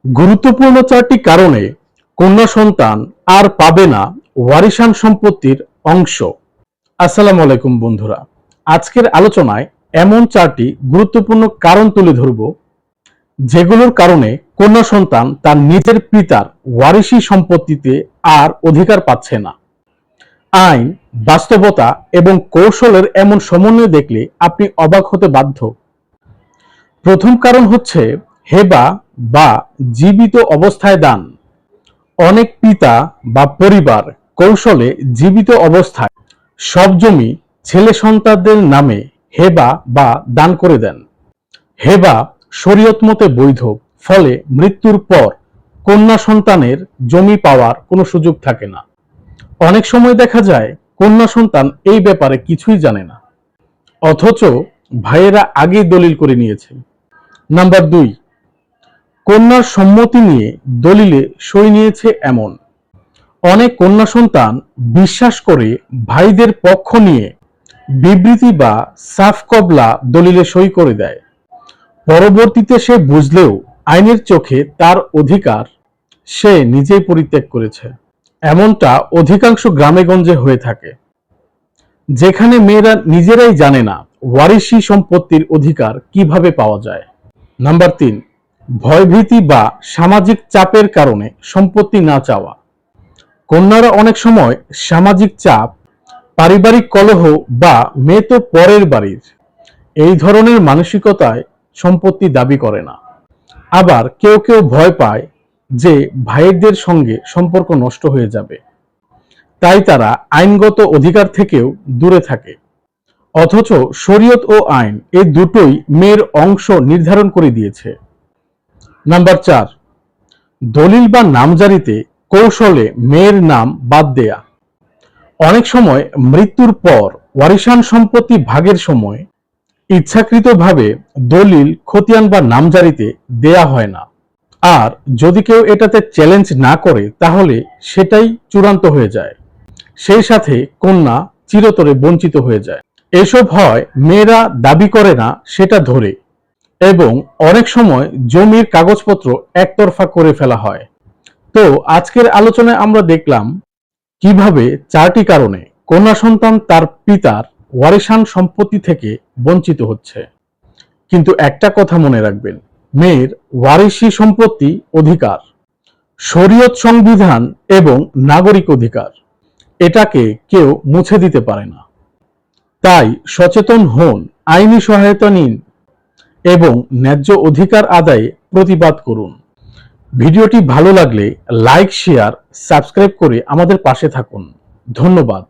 গুরুত্বপূর্ণ 4টি কারণে কন্যা সন্তান আর পাবে না ওয়ারিশান সম্পত্তির অংশ। আসসালামু আলাইকুম বন্ধুরা, আজকের আলোচনায় এমন 4টি গুরুত্বপূর্ণ কারণ তুলে ধরব যেগুলোর কারণে কন্যা সন্তান তার নিজের পিতার ওয়ারিশি সম্পত্তিতে আর অধিকার পাচ্ছে না। আইন, বাস্তবতা এবং কৌশলের এমন সমন্বয় দেখলে আপনি অবাক হতে বাধ্য। প্রথম কারণ হচ্ছে হেবা বা জীবিত অবস্থায় দান। অনেক পিতা বা পরিবার কৌশলে জীবিত অবস্থায় সব জমি ছেলে সন্তানদের নামে হেবা বা দান করে দেন। হেবা শরীয়ত মতে বৈধ, ফলে মৃত্যুর পর কন্যা সন্তানের জমি পাওয়ার কোনো সুযোগ থাকে না। অনেক সময় দেখা যায় কন্যা সন্তান এই ব্যাপারে কিছুই জানে না, অথচ ভাইয়েরা আগেই দলিল করে নিয়েছে। নাম্বার 2, কন্যার সম্মতি নিয়ে দলিলে সই নিয়েছে এমন। অনেক কন্যা সন্তান বিশ্বাস করে ভাইদের পক্ষ নিয়ে বিবৃতি বা সাফ কবলা দলিলে সই করে দেয়। পরবর্তীতে সে বুঝলেও আইনের চোখে তার অধিকার সে নিজেই পরিত্যাগ করেছে। এমনটা অধিকাংশ গ্রামেগঞ্জে হয়ে থাকে, যেখানে মেয়েরা নিজেরাই জানে না ওয়ারিশি সম্পত্তির অধিকার কিভাবে পাওয়া যায়। নাম্বার 3, ভয়ভীতি বা সামাজিক চাপের কারণে সম্পত্তি না চাওয়া। কন্যারা অনেক সময় সামাজিক চাপ, পারিবারিক কলহ বা মেয়ে তো পরের বাড়ির, এই ধরনের মানসিকতায় সম্পত্তি দাবি করে না। আবার কেউ কেউ ভয় পায় যে ভাইদের সঙ্গে সম্পর্ক নষ্ট হয়ে যাবে, তাই তারা আইনগত অধিকার থেকেও দূরে থাকে। অথচ শরীয়ত ও আইন এই দুটোই মেয়ের অংশ নির্ধারণ করে দিয়েছে। নাম্বার 4, দলিল বা নামজারিতে কৌশলে মেয়ের নাম বাদ দেয়া। অনেক সময় মৃত্যুর পর ওয়ারিশান সম্পত্তি ভাগের সময় ইচ্ছাকৃতভাবে দলিল, খতিয়ান বা নামজারিতে দেয়া হয় না। আর যদি কেউ এটাতে চ্যালেঞ্জ না করে তাহলে সেটাই চূড়ান্ত হয়ে যায়। সেই সাথে কন্যা চিরতরে বঞ্চিত হয়ে যায়। এসব হয় মেয়েরা দাবি করে না সেটা ধরে, এবং অনেক সময় জমির কাগজপত্র একতরফা করে ফেলা হয়। তো আজকের আলোচনায় আমরা দেখলাম কিভাবে 4টি কারণে কন্যা সন্তান তার পিতার ওয়ারিশান সম্পত্তি থেকে বঞ্চিত হচ্ছে। কিন্তু একটা কথা মনে রাখবেন, মেয়ের ওয়ারিশি সম্পত্তি অধিকার, শরীয়ত, সংবিধান এবং নাগরিক অধিকার, এটাকে কেউ মুছে দিতে পারে না। তাই সচেতন হন, আইনি সহায়তা নিন এবং ন্যায্য অধিকার আদায়ে প্রতিবাদ করুন। ভিডিওটি ভালো লাগলে লাইক, শেয়ার, সাবস্ক্রাইব করে আমাদের পাশে থাকুন। ধন্যবাদ।